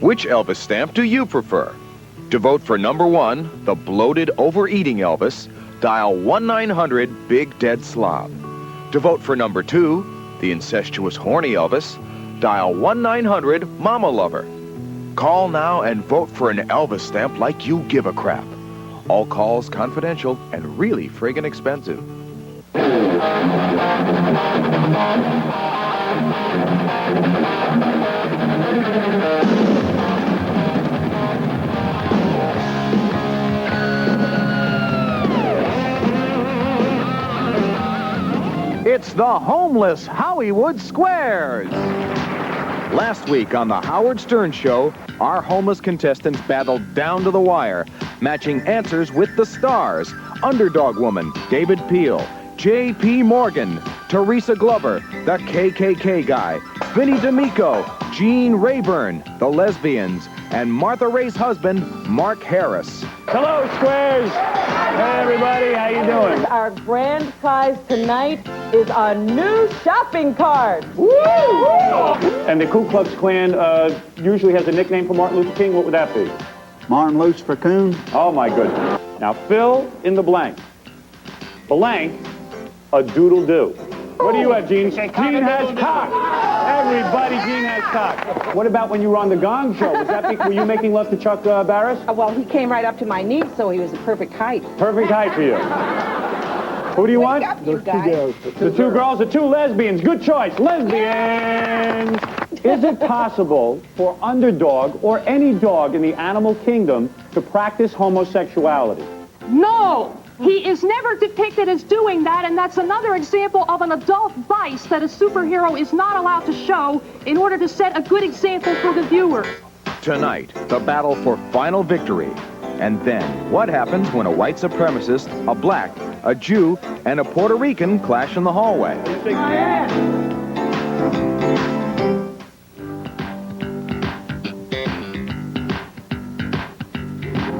Which Elvis stamp do you prefer? To vote for number 1, the bloated, overeating Elvis, dial 1-900-BIG Dead Slob. To vote for number 2, the incestuous, horny Elvis, dial 1-900-Mama Lover. Call now and vote for an Elvis stamp like you give a crap. All calls confidential and really friggin' expensive. It's the homeless Hollywood Squares. Last week on the Howard Stern Show, our homeless contestants battled down to the wire, matching answers with the stars: Underdog Woman, David Peel, J.P. Morgan, Teresa Glover, the KKK guy, Vinnie D'Amico, Gene Rayburn, the Lesbians, and Martha Ray's husband, Mark Harris. Hello, Squares. Hey, everybody. How you doing? Our grand prize tonight is a new shopping cart. Woo! And the Ku Klux Klan usually has a nickname for Martin Luther King. What would that be? Martin Lucifer Coon. Oh, my goodness. Now, fill in the blank. Blank, a doodle-do. What do you have, Gene? Gene has cock. Everybody, Gene has cock. What about when you were on the Gong Show? Were you making love to Chuck Barris? Well, he came right up to my knees, so he was a perfect height. Perfect height for you. Who do you want? The two girls. The two girls, the two lesbians. Good choice. Lesbians. Is it possible for Underdog or any dog in the animal kingdom to practice homosexuality? No! He is never depicted as doing that, and that's another example of an adult vice that a superhero is not allowed to show in order to set a good example for the viewers. Tonight, the battle for final victory. And then, what happens when a white supremacist, a black, a Jew, and a Puerto Rican clash in the hallway?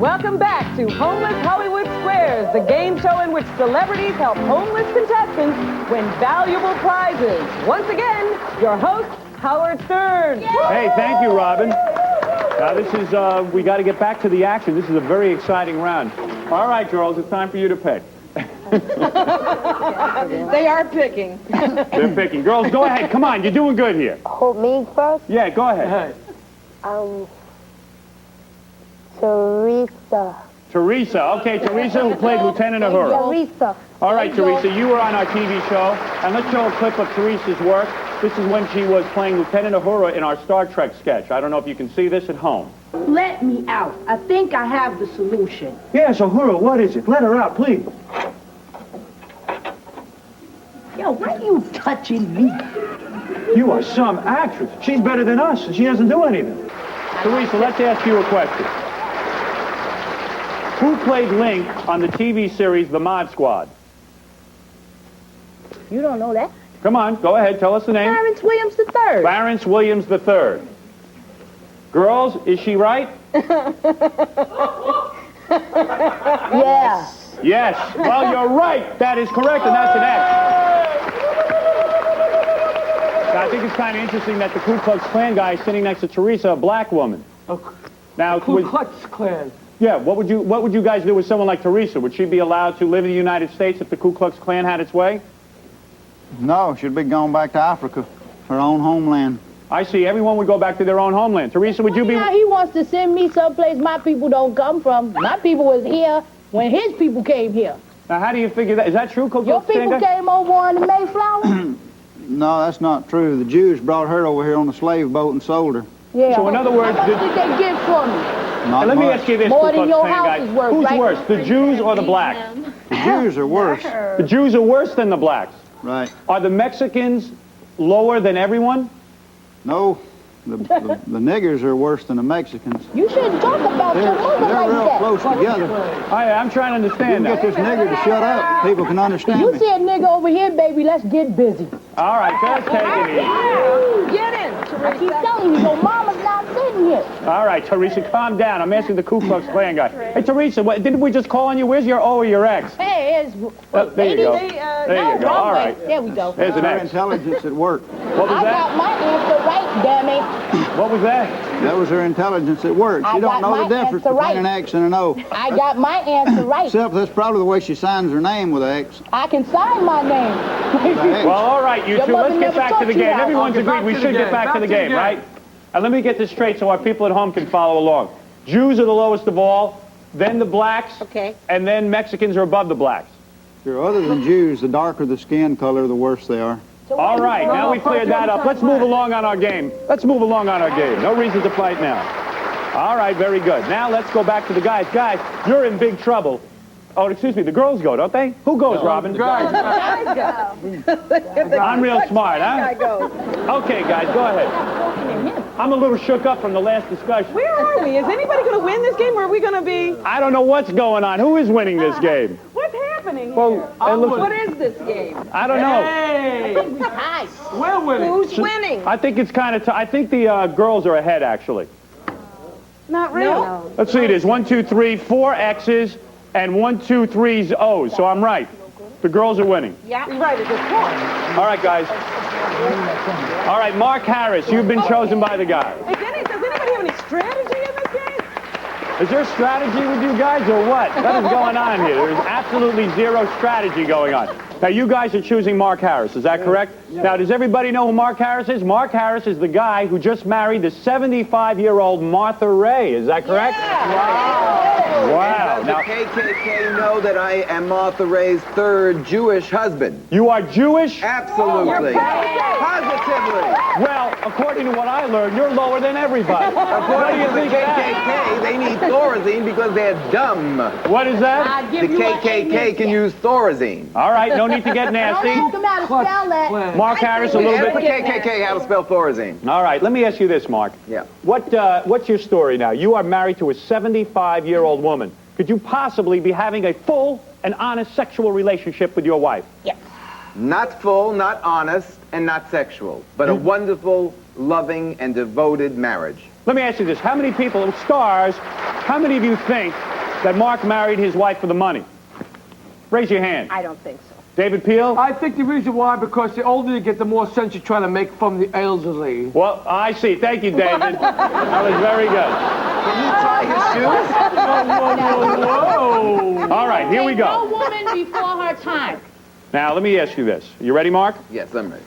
Welcome back to Homeless Hollywood Squares, the game show in which celebrities help homeless contestants win valuable prizes. Once again, your host, Howard Stern. Hey, thank you, Robin. Now, this is, we got to get back to the action. This is a very exciting round. All right, girls, it's time for you to pick. They are picking. They're picking. Girls, go ahead. Come on, you're doing good here. Oh, me first? Yeah, go ahead. Teresa. Teresa. Okay, Teresa, who played Lieutenant Uhura. Teresa. All right, Teresa, you were on our TV show, and let's show a clip of Teresa's work. This is when she was playing Lieutenant Uhura in our Star Trek sketch. I don't know if you can see this at home. Let me out. I think I have the solution. Yes, Uhura, what is it? Let her out, please. Yo, why are you touching me? You are some actress. She's better than us, and she doesn't do anything. Teresa, let's ask you a question. Who played Link on the TV series The Mod Squad? You don't know that? Come on, go ahead, tell us the name. Clarence Williams III. Clarence Williams III. Girls, is she right? Yeah. Yes. Well, you're right. That is correct, and that's an X. Now, I think it's kind of interesting that the Ku Klux Klan guy is sitting next to Teresa, a black woman. Now, Ku Klux Klan. Yeah, what would you guys do with someone like Teresa? Would she be allowed to live in the United States if the Ku Klux Klan had its way? No, she'd be going back to Africa, her own homeland. I see. Everyone would go back to their own homeland. Teresa, would you be... Yeah, he wants to send me someplace my people don't come from. My people was here when his people came here. Now, how do you figure that? Is that true, Ku Your Klux Klan people guy? came over on the Mayflower? No, that's not true. The Jews brought her over here on a slave boat and sold her. Yeah. So in other words... How much did they get from me? Not Let me much. ask you this, More Ku than Klux your Klan house guy. is worth, Who's right? worse, the Jews or the blacks? The Jews are worse. The Jews are worse than the blacks. Right. Are the Mexicans lower than everyone? No, the niggers are worse than the Mexicans. You shouldn't talk about They're your mother like real that. close together. I'm trying to You understand can get that. this nigger to shut up. People can understand You me. see a nigga over here, baby, let's get busy. All right, just take it easy. Get in, I keep telling you, your mama's not sitting here. All right, Teresa, calm down. I'm asking the Ku Klux Klan guy. Hey, Teresa, didn't we just call on you? Where's your O or your X? Hey, it's... There you go. There you go. All right. There we go. There's an Her X. intelligence at work. What was I that? got my answer right, damn it. What was that? That was her intelligence at work. I She got don't know my the difference answer between right. an X and an O. I got my answer right. Except that's probably the way she signs her name with an X. I can sign my name. X. Well, all right, you Your two, mother let's get never back to taught the you game. that. Everyone's Okay, back agreed we to should the get game. back to the game, game. right? And let me get this straight so our people at home can follow along. Jews are the lowest of all, then the blacks, Okay. and then Mexicans are above the blacks. Sure, other than Jews, the darker the skin color, the worse they are. All right, now we cleared that up. Let's move along on our game. Let's move along on our game. No reason to fight now. All right, very good. Now let's go back to the guys. Guys, you're in big trouble. Oh, excuse me, the girls go, don't they? Who goes, Robin? I'm real smart, huh? Okay, guys, go ahead. I'm a little shook up from the last discussion. Where are we? Is anybody going to win this game, or are we going to be... I don't know what's going on. Who is winning this game? What's happening here? Well, it looks- What is this game? I don't know. Hey! We're winning. Who's winning? I think it's kind of I think the girls are ahead, actually. Not really. Let's see, there's 1, 2, 3, 4 X's and 1, 2, 3 O's, so I'm right. The girls are winning. Yeah. You're right at this point. All right, guys. All right, Mark Harris, you've been chosen by the guy. Hey, Denny, does anybody have any strategy in this game? Is there strategy with you guys or what? What is going on here? There's absolutely zero strategy going on. Now, you guys are choosing Mark Harris, is that correct? Now, does everybody know who Mark Harris is? Mark Harris is the guy who just married the 75-year-old Martha Ray, is that correct? Wow. Does Now, the KKK know that I am Martha Ray's third Jewish husband? you are Jewish? Absolutely. Positively. Well, according to what I learned, you're lower than everybody. What do According you to the think of that? KKK, they need Thorazine because they're dumb. What is that? I The give you an KKK can use Thorazine. All right, no need to get Don't nasty. ask them how to spell that. Mark Harris, a little Ask the bit. KKK how to spell Thorazine. All right, let me ask you this, Mark. Yeah. What's your story now? You are married to a 75-year-old woman. Could you possibly be having a full and honest sexual relationship with your wife? Yes. Not full, not honest, and not sexual, but a wonderful, loving, and devoted marriage. Let me ask you this. How many people, stars, how many of you think that Mark married his wife for the money? Raise your hand. I don't think so. David Peel? I think the reason why, because the older you get, the more sense you're trying to make from the elderly. Well, I see. Thank you, David. That was very good. Can you tie his shoes? Whoa. All right, here we No go. woman before her time. Now, let me ask you this. You ready, Mark? Yes, I'm ready.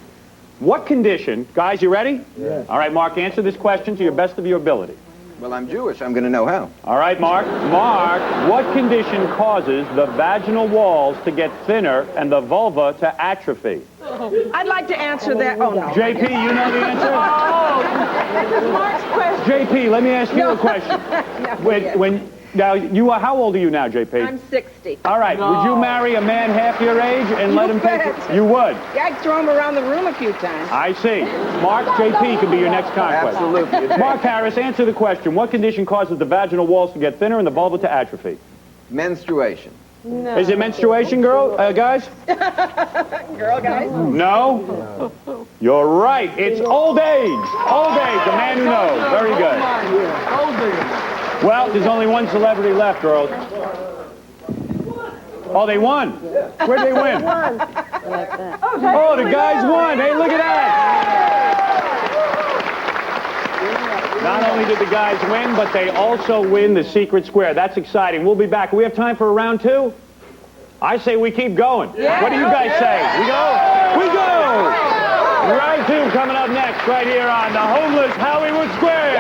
What condition, guys, you ready? Yeah. All right, Mark, answer this question to your best of your ability. Well, I'm Jewish. I'm going to know how. All right, Mark. Mark, what condition causes the vaginal walls to get thinner and the vulva to atrophy? I'd like to answer that. Oh, no. JP, you know the answer? This is Mark's question. JP, let me ask you a question. Now, how old are you now, JP? I'm 60. All right, would you marry a man half your age and let him take it? You would. Yeah, I'd throw him around the room a few times. I see. Mark, JP could be your next conquest. Absolutely. Mark Harris, answer the question. What condition causes the vaginal walls to get thinner and the vulva to atrophy? Menstruation. No. Is it menstruation, guys? Girl, guys? No? You're right. It's old age. Old age. The man who knows. Very good. Well, there's only one celebrity left, girls. Oh, they won. Where'd they win? Oh, the guys won. Hey, look at that. Not only did the guys win, but they also win the secret square. That's exciting. We'll be back. We have time for a round two? I say we keep going. What do you guys say? We go? We go! Round two coming up next right here on the Homeless Hollywood Squares.